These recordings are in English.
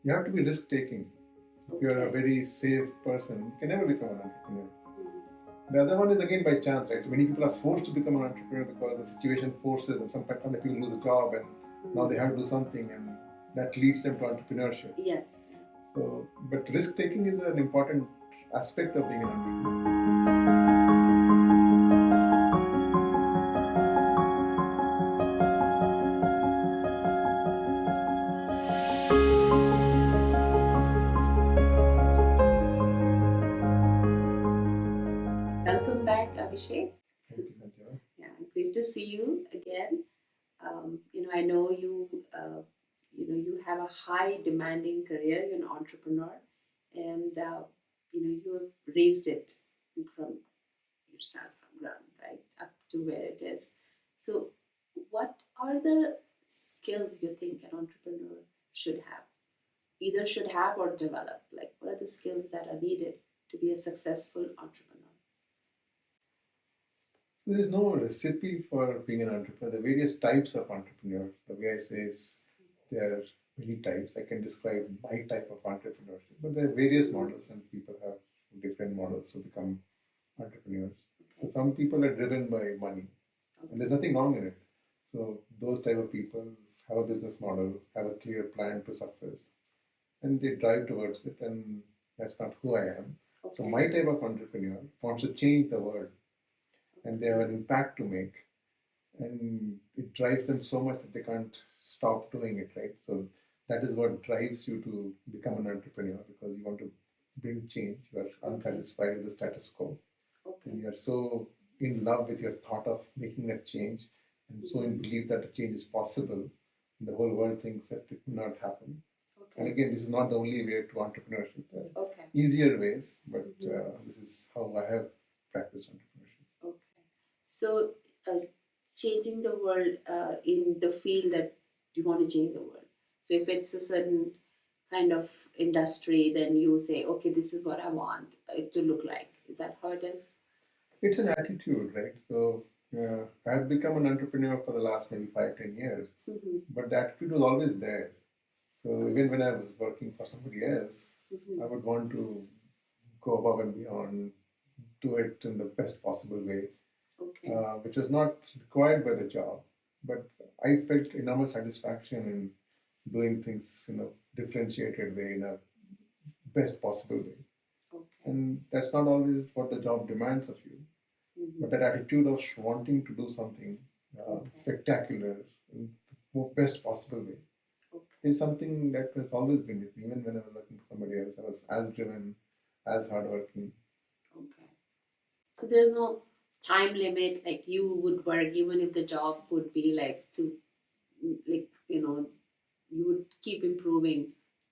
You have to be risk taking. If you're a very safe person, you can never become an entrepreneur. The other one is again by chance, right? Many people are forced to become an entrepreneur because the situation forces them. Sometimes people lose a job and now they have to do something, and that leads them to entrepreneurship. Yes. So, but risk taking is an important aspect of being an entrepreneur. Welcome back, Abhishek. Thank you, Sanjay. Yeah, great to see you again. I know you. You have a high demanding career. You're an entrepreneur, and you have raised it from yourself from ground right up to where it is. So, what are the skills you think an entrepreneur should have? Either should have or develop. Like, what are the skills that are needed to be a successful entrepreneur? There is no recipe for being an entrepreneur. There are various types of entrepreneur. The way I say is there are many types. I can describe my type of entrepreneurship, but there are various models, and people have different models to become entrepreneurs. So some people are driven by money, and there's nothing wrong in it. So those type of people have a business model, have a clear plan to success, and they drive towards it. And that's not who I am. So my type of entrepreneur wants to change the world, and they have an impact to make, and it drives them so much that they can't stop doing it, right? So that is what drives you to become an entrepreneur, because you want to bring change. You are unsatisfied with the status quo, and you are so in love with your thought of making a change, and so in belief that a change is possible. The whole world thinks that it will not happen. And again, this is not the only way to entrepreneurship. There are easier ways, but this is how I have practiced entrepreneurship. Okay. So, changing the world in the field that you want to change the world. So, if it's a certain kind of industry, then you say, okay, this is what I want it to look like. Is that how it is? It's an attitude, right? So, I've become an entrepreneur for the last maybe 5, 10 years, but the attitude was always there. So, even when I was working for somebody else, I would want to go above and beyond, do it in the best possible way, which was not required by the job. But I felt enormous satisfaction in doing things in a differentiated way, in a best possible way. And that's not always what the job demands of you. But that attitude of wanting to do something spectacular in the best possible way is something that has always been with me. Even when I was working for somebody else, I was as driven, as hardworking. Okay. So there's no time limit, like you would work even if the job would be like to, like, you would keep improving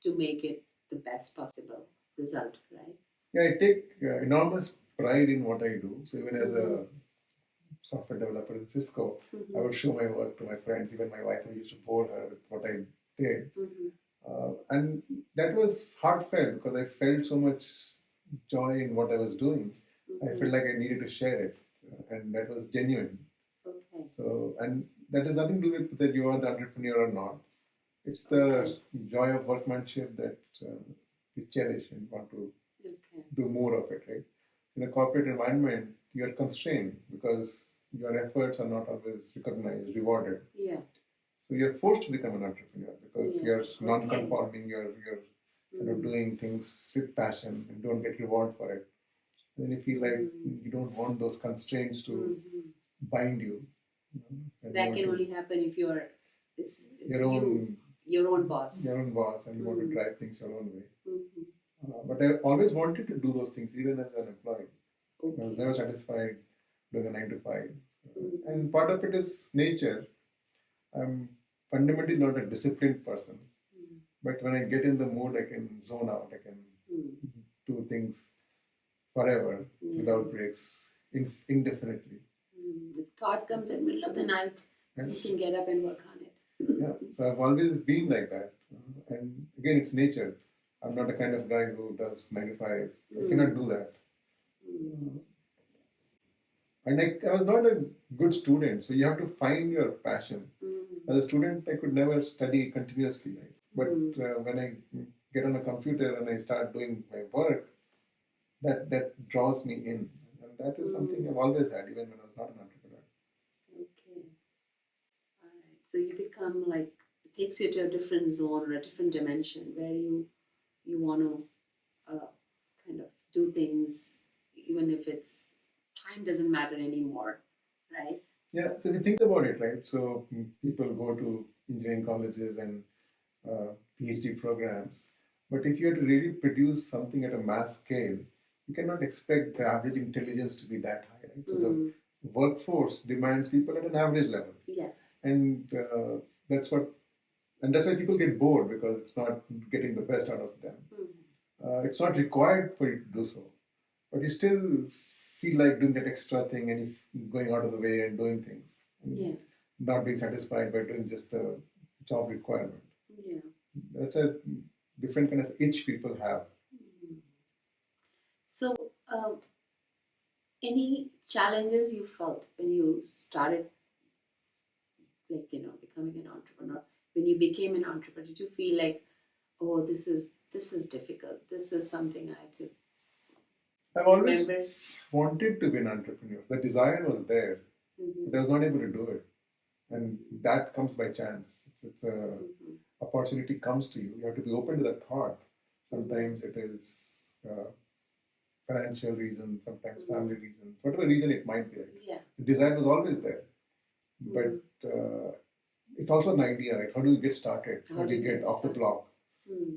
to make it the best possible result, right? Yeah, I take enormous pride in what I do. So even as a software developer in Cisco, I would show my work to my friends. Even my wife, I used to bore her with what I did. And that was heartfelt because I felt so much joy in what I was doing. I felt like I needed to share it, and that was genuine. So, and that has nothing to do with whether you are the entrepreneur or not. It's the joy of workmanship that we cherish and want to do more of it, right? In a corporate environment, you are constrained because your efforts are not always recognized, rewarded. Yeah. So you're forced to become an entrepreneur because you're non-conforming, you're doing things with passion and don't get reward for it. And then you feel like you don't want those constraints to bind you. That can only happen if you're your own boss. Your own boss, and you want to drive things your own way. But I always wanted to do those things, even as an employee. I was never satisfied doing a 9 to 5. And part of it is nature. I'm fundamentally not a disciplined person. But when I get in the mood, I can zone out. I can do things forever without breaks, indefinitely. The thought comes in the middle of the night. You can get up and work on it. Yeah, so I've always been like that. And again, it's nature. I'm not the kind of guy who does 9 to 5. I cannot do that. And I was not a good student, so you have to find your passion. As a student, I could never study continuously. Right? But when I get on a computer and I start doing my work, that draws me in. And that is something I've always had, even when I was not an entrepreneur. Okay. All right. So you become like it takes you to a different zone or a different dimension where you want to kind of do things, even if it's time doesn't matter anymore, right? Yeah, so if you think about it, right? So people go to engineering colleges and PhD programs, but if you have to really produce something at a mass scale, you cannot expect the average intelligence to be that high, right? So the workforce demands people at an average level, Yes. and that's what, and that's why people get bored because it's not getting the best out of them. It's not required for you to do so, but you still feel like doing that extra thing and if going out of the way and doing things, and Yeah. not being satisfied by doing just the job requirement. Yeah. That's a different kind of itch people have. So, any challenges you felt when you started, like becoming an entrepreneur? When you became an entrepreneur, did you feel like, oh, this is difficult. This is something I have to. I've always wanted to be an entrepreneur. The desire was there, but I was not able to do it, and that comes by chance. It's a opportunity comes to you. You have to be open to that thought. Sometimes it is financial reasons, sometimes family reasons, whatever reason it might be. Yeah. The desire was always there, but it's also an idea, right? How do you get started? How do you get off the block?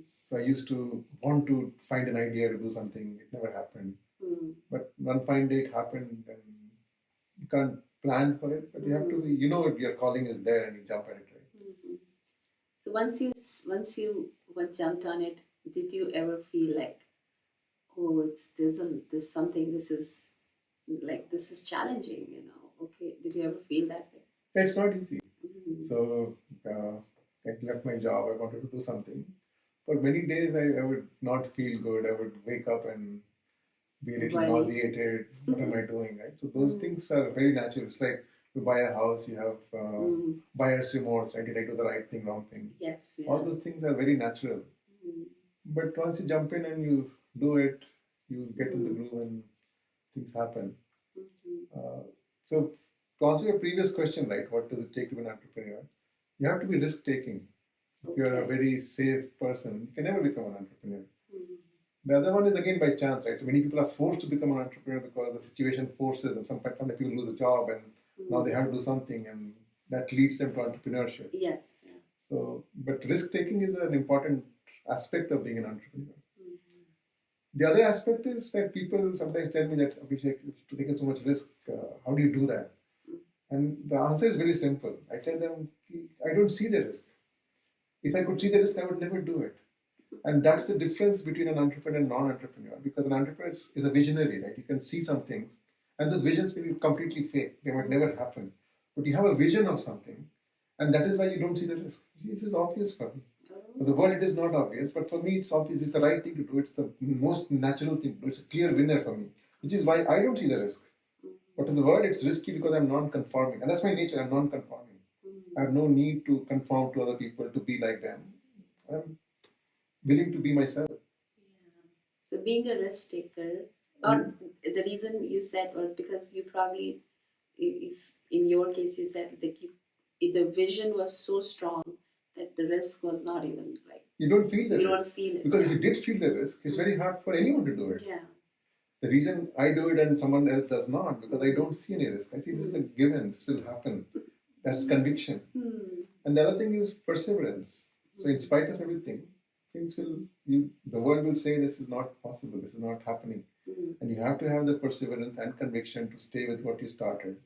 So I used to want to find an idea to do something. It never happened. But one fine day it happened, and you can't plan for it, but you have to be, your calling is there and you jump at it, right? So once you jumped on it, did you ever feel like, oh, there's something, this is challenging? Okay, did you ever feel that way? It's not easy. So I left my job. I wanted to do something. For many days, I would not feel good. I would wake up and be a little nauseated. What am I doing, right? So those things are very natural. It's like you buy a house, you have buyer's remorse, right? Did I do the right thing, wrong thing? Yes. Yeah. All those things are very natural. But once you jump in and you do it, you get in the groove and things happen. So to answer your previous question, right, what does it take to be an entrepreneur? You have to be risk-taking. If you're a very safe person, you can never become an entrepreneur. The other one is again by chance, right? So many people are forced to become an entrepreneur because the situation forces them. Sometimes people lose a job and now they have to do something, and that leads them to entrepreneurship. Yes. Yeah. So, but risk-taking is an important aspect of being an entrepreneur. The other aspect is that people sometimes tell me that, Abhishek, to take so much risk, how do you do that? And the answer is very simple. I tell them, I don't see the risk. If I could see the risk, I would never do it. And that's the difference between an entrepreneur and non-entrepreneur, because an entrepreneur is a visionary, right? You can see some things, and those visions may be completely fake. They might never happen. But you have a vision of something, and that is why you don't see the risk. This is obvious for me. For the world, it is not obvious, but for me, it's obvious. It's the right thing to do. It's the most natural thing to do. It's a clear winner for me, which is why I don't see the risk. But to the world, it's risky because I'm non-conforming. And that's my nature. I'm non-conforming. I have no need to conform to other people to be like them. I'm willing to be myself. Yeah. So being a risk taker, or the reason you said was because you probably, if in your case you said that the vision was so strong that the risk was not even like. You don't feel the risk. You don't feel it. Because if you did feel the risk, it's very hard for anyone to do it. Yeah. The reason I do it and someone else does not, because I don't see any risk. I see this is a given, this will happen. That's conviction. And the other thing is perseverance. So in spite of everything, the world will say this is not possible, this is not happening. And you have to have the perseverance and conviction to stay with what you started.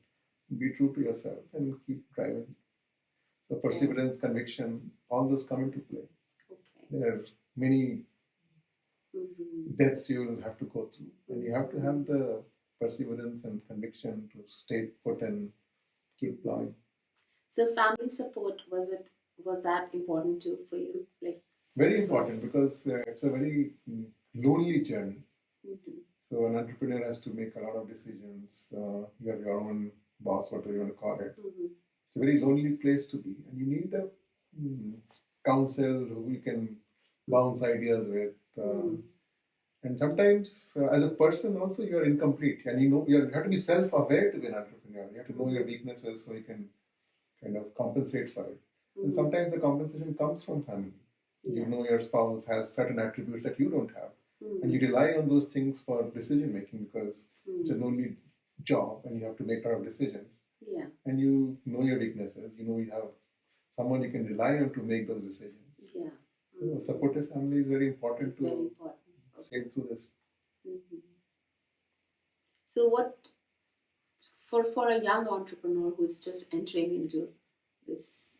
Be true to yourself and keep driving. So perseverance, conviction, all those come into play. Okay. There are many deaths you will have to go through, and you have to have the perseverance and conviction to stay put and keep plowing. So family support, was that important too for you? Like very important, because it's a very lonely journey. So an entrepreneur has to make a lot of decisions. You have your own boss, whatever you want to call it. It's a very lonely place to be, and you need a counsel who you can bounce ideas with. Mm. And sometimes, as a person, also you're incomplete, and you have to be self-aware to be an entrepreneur. You have to know your weaknesses so you can kind of compensate for it. And sometimes the compensation comes from family. You Yeah. know your spouse has certain attributes that you don't have, and you Mm. rely on those things for decision making because it's a Mm. lonely job and you have to make a lot of decisions. Yeah. And you know your weaknesses. You know you have someone you can rely on to make those decisions. Yeah. So a supportive family is very important It's very to important. sail through this. Mhm. So what for a young entrepreneur who's just entering into this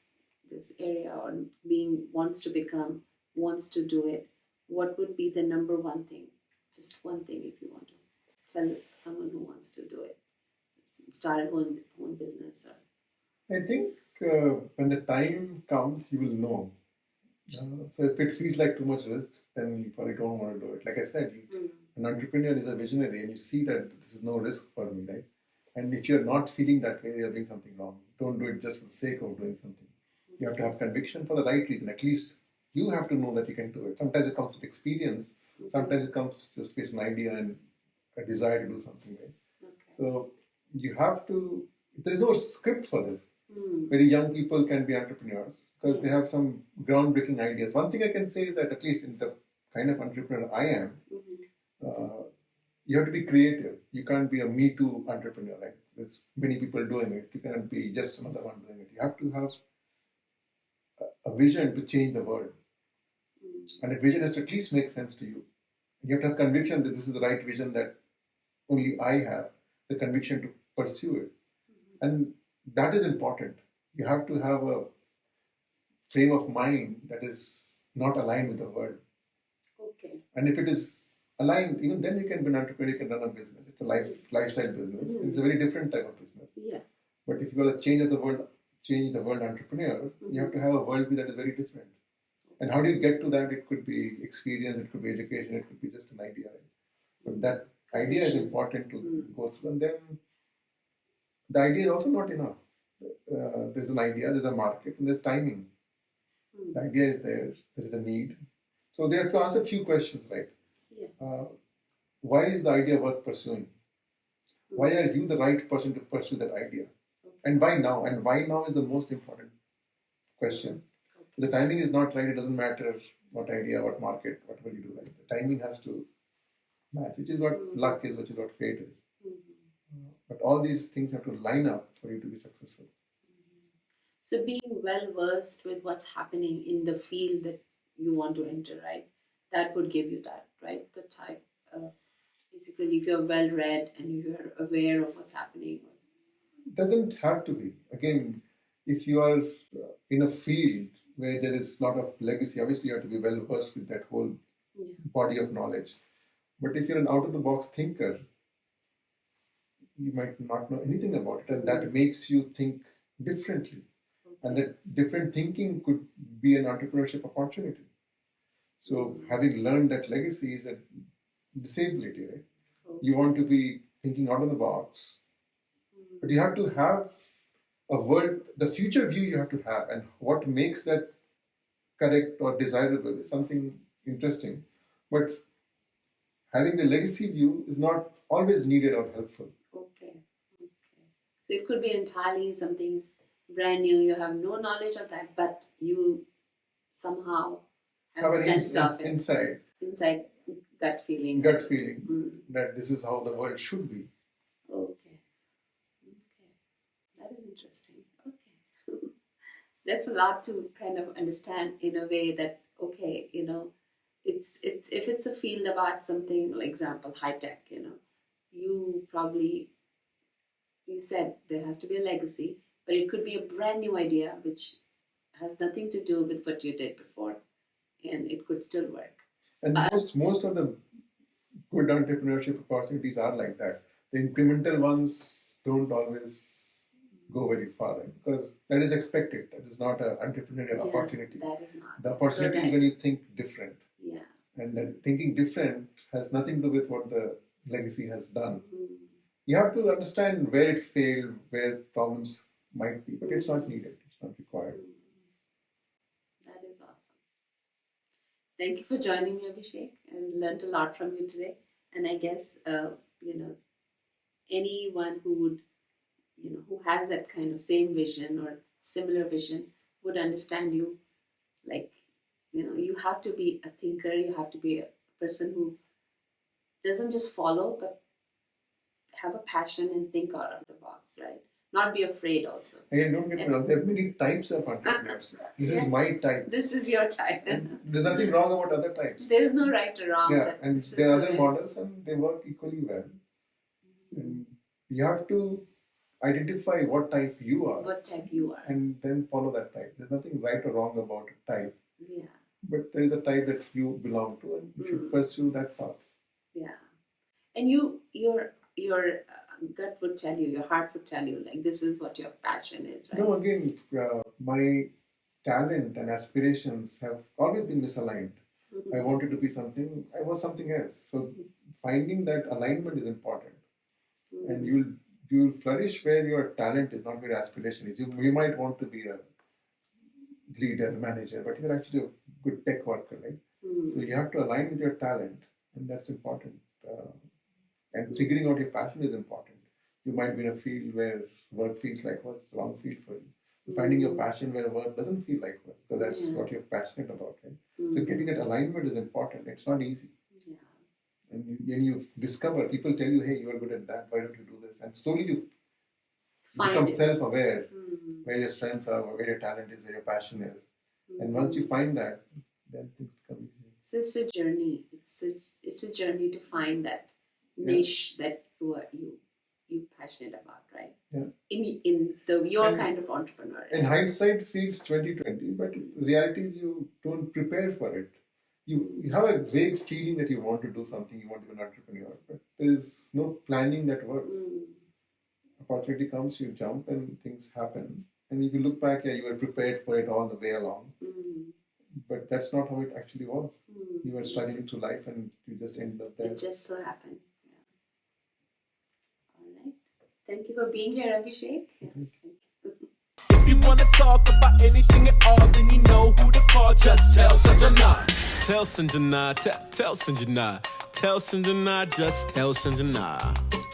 this area or being wants to do it, what would be the number one thing? Just one thing if you want to tell someone who wants to do it, start a own business or I think when the time comes, you will know. So if it feels like too much risk, then you probably don't want to do it. Like I said, an entrepreneur is a visionary, and you see that this is no risk for me, right? And if you're not feeling that way, you're doing something wrong. Don't do it just for the sake of doing something. You have to have conviction for the right reason. At least you have to know that you can do it. Sometimes it comes with experience. Sometimes it comes just based on an idea and a desire to do something, right? Okay. So you have to. There's no script for this. Mm. Very young people can be entrepreneurs because they Yeah. have some groundbreaking ideas. One thing I can say is that at least in the kind of entrepreneur I am, you have to be creative. You can't be a Me Too entrepreneur. Right? There's many people doing it. You cannot be just another one doing it. You have to have a vision to change the world, and that vision has to at least make sense to you. You have to have conviction that this is the right vision that only I have, the conviction to pursue it, and that is important. You have to have a frame of mind that is not aligned with the world. Okay. And if it is aligned, even then you can be an entrepreneur, you can run a business. It's a lifestyle business. It's a very different type of business. Yeah. But if you want to change the world entrepreneur, you have to have a worldview that is very different. And how do you get to that? It could be experience, it could be education, it could be just an idea. Right? But that idea is important to go through. And then the idea is also not enough. There's an idea, there's a market, and there's timing. The idea is there is a need. So they have to answer a few questions, right? Yeah. Why is the idea worth pursuing? Why are you the right person to pursue that idea? Okay. And why now? And why now is the most important question. Okay. The timing is not right, it doesn't matter what idea, what market, whatever you do, right? The timing has to match, which is what luck is, which is what fate is. But all these things have to line up for you to be successful. So being well versed with what's happening in the field that you want to enter, right? That would give you that, right? The type. Basically, if you're well read and you're aware of what's happening. It doesn't have to be. Again, if you are in a field where there is a lot of legacy, obviously you have to be well versed with that whole body of knowledge. But if you're an out of the box thinker, you might not know anything about it, and that makes you think differently. Okay. And that different thinking could be an entrepreneurship opportunity. So having learned that legacy is a disability, right? Okay. You want to be thinking out of the box, but you have to have a world, the future view you have to have, and what makes that correct or desirable is something interesting. But having the legacy view is not always needed or helpful. Okay. Okay. So it could be entirely something brand new. You have no knowledge of that, but you somehow have a sense of it. Inside gut feeling. Gut feeling that this is how the world should be. Okay. Okay. That is interesting. Okay. That's a lot to kind of understand in a way that, okay, it's if it's a field about something, like example, high tech, you probably, you said there has to be a legacy, but it could be a brand new idea which has nothing to do with what you did before, and it could still work. And most of the good entrepreneurship opportunities are like that. The incremental ones don't always go very far, right? Because that is expected. That is not an entrepreneurial opportunity. That is not. The opportunity is when you think different. Yeah. And that thinking different has nothing to do with what the legacy has done. You have to understand where it failed, where problems might be, but it's not needed. It's not required. That is awesome. Thank you for joining me, Abhishek, and learned a lot from you today. And I guess, anyone who would, who has that kind of same vision or similar vision would understand you. Like, you have to be a thinker. You have to be a person who doesn't just follow, but have a passion and think out of the box, right? Not be afraid also. Again, don't get me wrong, there are many types of entrepreneurs. This is my type. This is your type. There's nothing wrong about other types. There is no right or wrong. Yeah, and there are other models and they work equally well. And you have to identify what type you are. What type you are. And then follow that type. There's nothing right or wrong about a type. Yeah. But there is a type that you belong to and you should pursue that path. Yeah. And your gut would tell you, your heart would tell you, like, this is what your passion is, right? No, again, my talent and aspirations have always been misaligned. I wanted to be something, I was something else. So finding that alignment is important. And you'll flourish where your talent is, not where your aspiration is. You might want to be a leader, manager, but you're actually a good tech worker, right? So you have to align with your talent, and that's important. And figuring out your passion is important. You might be in a field where work feels like work, it's the wrong field for you. Finding your passion where work doesn't feel like work, because that's what you're passionate about, right? So getting that alignment is important. It's not easy. Yeah. And when you discover, people tell you, hey, you are good at that, why don't you do this? And slowly you become self-aware where your strengths are, where your talent is, where your passion is. And once you find that, then things become easier. So it's a journey. It's a journey to find that niche that you're passionate about, right? Yeah. In your kind of entrepreneur. Right? In hindsight, feels 2020, but the reality is you don't prepare for it. You have a vague feeling that you want to do something, you want to be an entrepreneur, but there is no planning that works. Opportunity comes, you jump, and things happen. And if you look back, you were prepared for it all the way along. But that's not how it actually was. You were struggling through life, and you just ended up there. It just so happened. All right. Thank you for being here, Abhishek. If you want to talk about anything at all, then you know who to call. Just tell Sanjana. Tell Sanjana. Tell Sanjana. Tell Sanjana. Just tell Sanjana.